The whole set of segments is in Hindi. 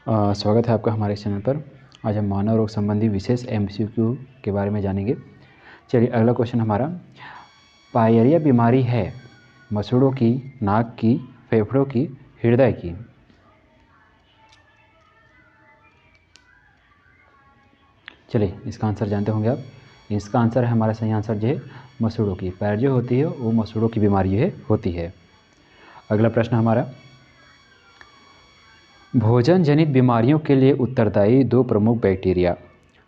स्वागत है आपका हमारे इस चैनल पर। आज हम मानव रोग संबंधी विशेष एमसीक्यू के बारे में जानेंगे। चलिए, अगला क्वेश्चन हमारा, पायरिया बीमारी है मसूड़ों की, नाक की, फेफड़ों की, हृदय की? चलिए, इसका आंसर जानते होंगे आप। इसका आंसर है, हमारा सही आंसर जो है मसूड़ों की। पैर जो होती है वो मसूड़ों की बीमारी है होती है। अगला प्रश्न हमारा, भोजन जनित बीमारियों के लिए उत्तरदायी दो प्रमुख बैक्टीरिया,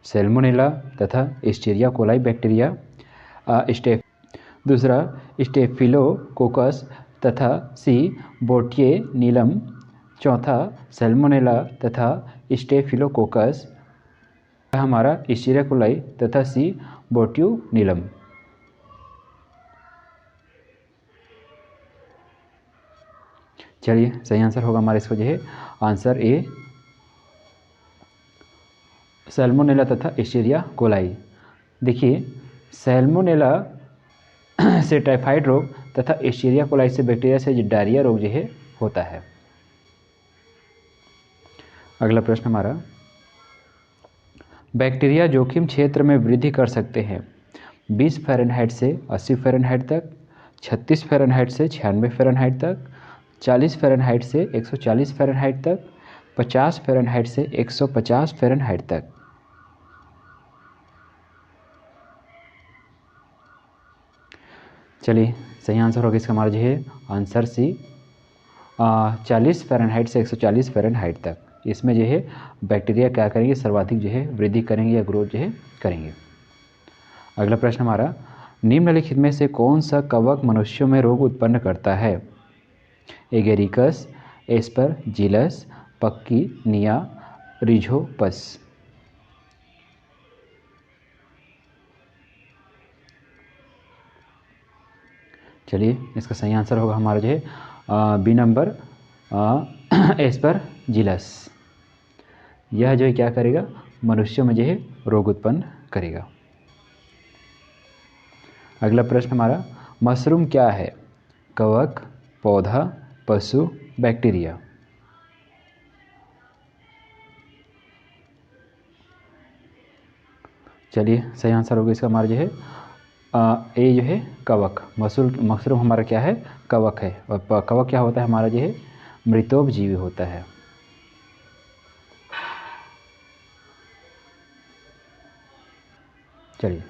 सैल्मोनेला तथा एस्चेरिया कोलाई बैक्टीरिया, दूसरा स्टेफिलोकोकस तथा सी बोट्येनीलम, चौथा सैल्मोनेला तथा स्टेफिलोकोकस, हमारा एस्चेरिया कोलाई तथा सी बोट्यूनीलम। चलिए, सही आंसर होगा हमारा इसका जो है आंसर ए, सैल्मोनेला तथा एस्चेरिया कोलाई। देखिए, सैल्मोनेला से टाइफाइड रोग तथा एस्चेरिया कोलाई से बैक्टीरिया से डायरिया रोग जो है होता है। अगला प्रश्न हमारा, बैक्टीरिया जोखिम क्षेत्र में वृद्धि कर सकते हैं 20 फ़ारेनहाइट से 80 फ़ारेनहाइट तक, 36 फ़ारेनहाइट से 96 फ़ारेनहाइट तक, 40 फ़ारेनहाइट से 140 फ़ारेनहाइट तक, 50 फ़ारेनहाइट से 150 फ़ारेनहाइट तक। चलिए, सही आंसर होगा इसका हमारा जो है आंसर सी, 40 फ़ारेनहाइट से 140 फ़ारेनहाइट तक। इसमें जो है बैक्टीरिया क्या करेंगे, सर्वाधिक जो है वृद्धि करेंगे या ग्रोथ जो है करेंगे। अगला प्रश्न हमारा, निम्नलिखित में से कौन सा कवक मनुष्यों में रोग उत्पन्न करता है? Agaricus, Aspergillus, Puccinia, Rhizopus. चलिए, इसका सही आंसर होगा हमारा जो है बी नंबर, एस्परजिलस। यह जो है क्या करेगा, मनुष्यों में जो है रोग उत्पन्न करेगा। अगला प्रश्न हमारा, मशरूम क्या है? कवक, पौधा, पशु, बैक्टीरिया? चलिए, सही आंसर होगा इसका हमारा जो है ए जो है कवक। मशरूम हमारा क्या है, कवक है। और कवक क्या होता है हमारा जो है मृतोपजीवी होता है। चलिए,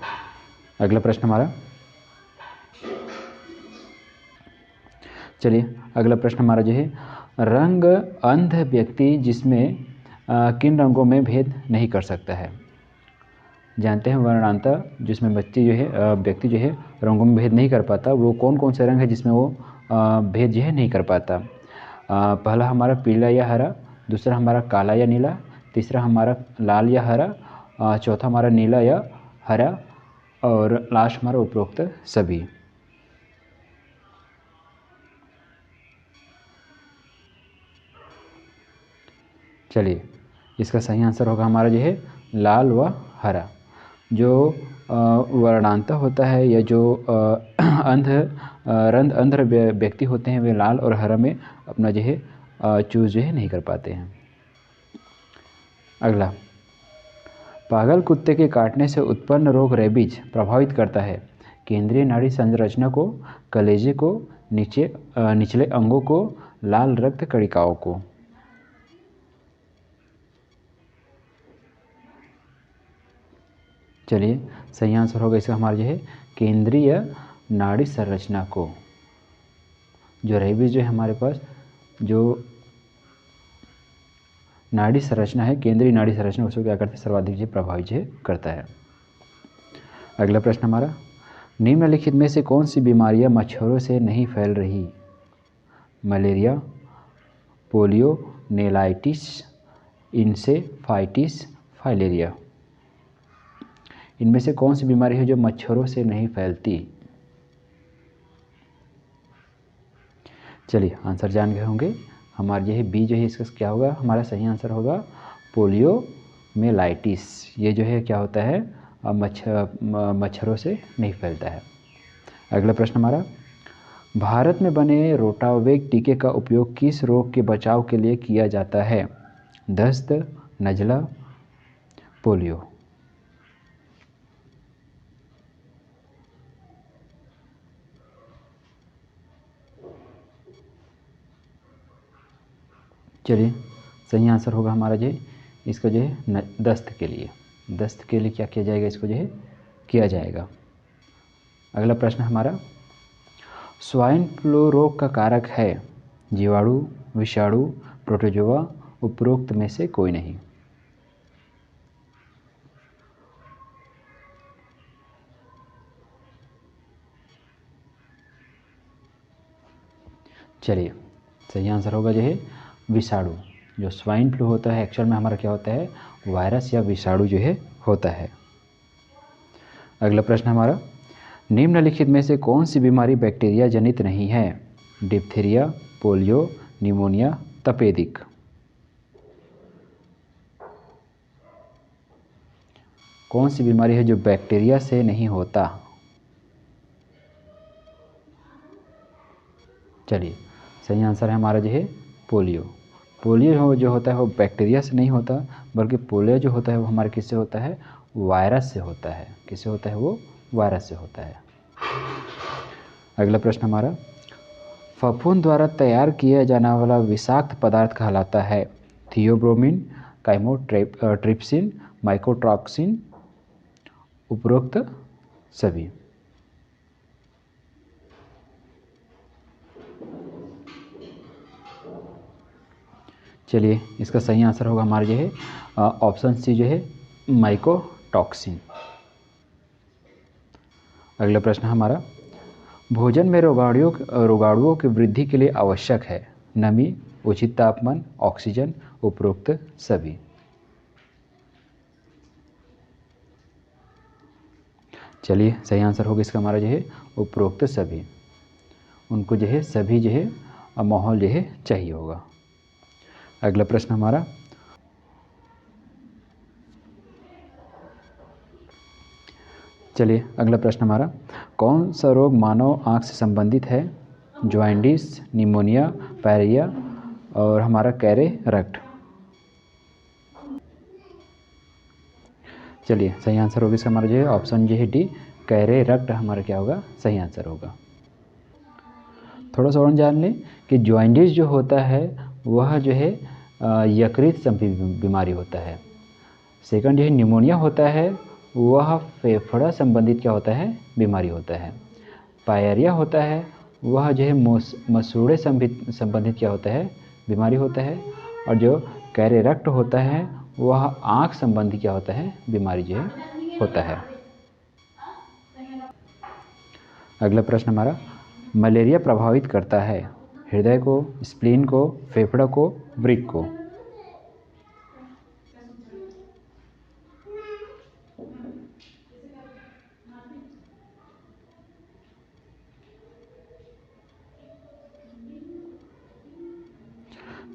अगला प्रश्न हमारा, जो है रंग अंध व्यक्ति जिसमें किन रंगों में भेद नहीं कर सकता है? जानते हैं वर्णांता, जिसमें व्यक्ति जो है रंगों में भेद नहीं कर पाता, वो कौन कौन से रंग है जिसमें वो भेद जो है नहीं कर पाता? पहला हमारा पीला या हरा, दूसरा हमारा काला या नीला, तीसरा हमारा लाल या हरा, चौथा हमारा नीला या हरा, और लास्ट हमारा उपरोक्त सभी। चलिए, इसका सही आंसर होगा हमारा जो है लाल व हरा। जो वर्णांता होता है या जो अंध व्यक्ति होते हैं, वे लाल और हरा में अपना जो है चूज जो है नहीं कर पाते हैं। अगला, पागल कुत्ते के काटने से उत्पन्न रोग रेबीज प्रभावित करता है केंद्रीय नाड़ी संरचना को, कलेजे को, निचले अंगों को, लाल रक्त कणिकाओं को? चलिए, सही आंसर होगा इसका हमारा जो है केंद्रीय नाड़ी संरचना को। जो रेबीज जो है हमारे पास जो नाड़ी संरचना है, केंद्रीय नाड़ी संरचना, उसको क्या करता है, सर्वाधिक जो प्रभावित जो करता है। अगला प्रश्न हमारा, निम्नलिखित में से कौन सी बीमारियां मच्छरों से नहीं फैल रही? मलेरिया, पोलियो, नेलाइटिस, इंसेफाइटिस, फाइलेरिया? इनमें से कौन सी बीमारी है जो मच्छरों से नहीं फैलती? चलिए, आंसर जान गए होंगे। हमारा जो है बी जो है इसका क्या होगा, हमारा सही आंसर होगा पोलियोमेलाइटिस। ये जो है क्या होता है, मच्छरों से नहीं फैलता है। अगला प्रश्न हमारा, भारत में बने रोटावेक टीके का उपयोग किस रोग के बचाव के लिए किया जाता है? दस्त, नज़ला, पोलियो। चलिए सही आंसर होगा हमारा जो है इसका जो है दस्त के लिए। दस्त के लिए क्या किया जाएगा, इसको जो है किया जाएगा। अगला प्रश्न हमारा, स्वाइन फ्लू रोग का कारक है जीवाणु, विषाणु, प्रोटोजोआ, उपरोक्त में से कोई नहीं। चलिए सही आंसर होगा जो है विषाणु। जो स्वाइन फ्लू होता है एक्चुअल में हमारा क्या होता है, वायरस या विषाणु जो है होता है। अगला प्रश्न हमारा, निम्नलिखित में से कौन सी बीमारी बैक्टीरिया जनित नहीं है? डिप्थीरिया, पोलियो, निमोनिया, तपेदिक। कौन सी बीमारी है जो बैक्टीरिया से नहीं होता? चलिए सही आंसर है हमारा जो है पोलियो। पोलियो जो होता है वो बैक्टीरिया से नहीं होता, बल्कि पोलियो जो होता है वो हमारे किससे होता है, वायरस से होता है। किससे होता है, वो वायरस से होता है। अगला प्रश्न हमारा, फफूंद द्वारा तैयार किया जाने वाला विषाक्त पदार्थ कहलाता है थियोब्रोमिन, काइमोट्रिप्सिन, माइकोट्रॉक्सिन, उपरोक्त सभी। चलिए इसका सही आंसर होगा हमारा जो है ऑप्शन सी जो है माइकोटॉक्सिन। अगला प्रश्न हमारा, भोजन में रोगाणुओं की वृद्धि के लिए आवश्यक है नमी, उचित तापमान, ऑक्सीजन, उपरोक्त सभी। चलिए सही आंसर होगा इसका हमारा जो है उपरोक्त सभी। उनको जो है सभी जो है माहौल जो है चाहिए होगा। अगला प्रश्न हमारा, चलिए अगला प्रश्न हमारा, कौन सा रोग मानव आँख से संबंधित है? ज्वाइंटिस, निमोनिया, पायरिया और हमारा कैरे रक्त। चलिए सही आंसर होगा इसका हमारा जो है ऑप्शन जो है डी, कैरे रक्त हमारा क्या होगा, सही आंसर होगा। थोड़ा सा और जान लें कि ज्वाइंटिस जो होता है वह जो है यकृत संबंधी बीमारी होता है। सेकंड जो है निमोनिया होता है वह फेफड़ा संबंधित क्या होता है, बीमारी होता है। पायरिया होता है वह जो है मसूड़े संबंधित क्या होता है, बीमारी होता है। और जो कैरे रक्त होता है वह आँख संबंधी क्या होता है, बीमारी जो है होता है। अगला प्रश्न हमारा, मलेरिया प्रभावित करता है हृदय को, स्प्लीन को, फेफड़ा को, वृक्क को।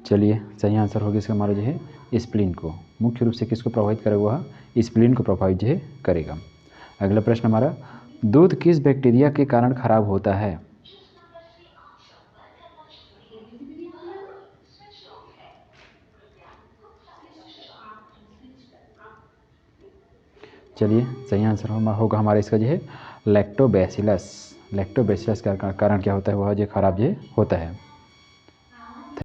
चलिए सही आंसर होगा इसका हमारा जो है स्प्लीन को। मुख्य रूप से किसको प्रभावित करेगा, वह स्प्लीन को प्रभावित जो है करेगा। अगला प्रश्न हमारा, दूध किस बैक्टीरिया के कारण खराब होता है? चलिए सही आंसर होगा हमारा इसका जो है लैक्टोबैसिलस। लैक्टोबैसिलस का कारण क्या होता है, वह जो खराब जो होता है।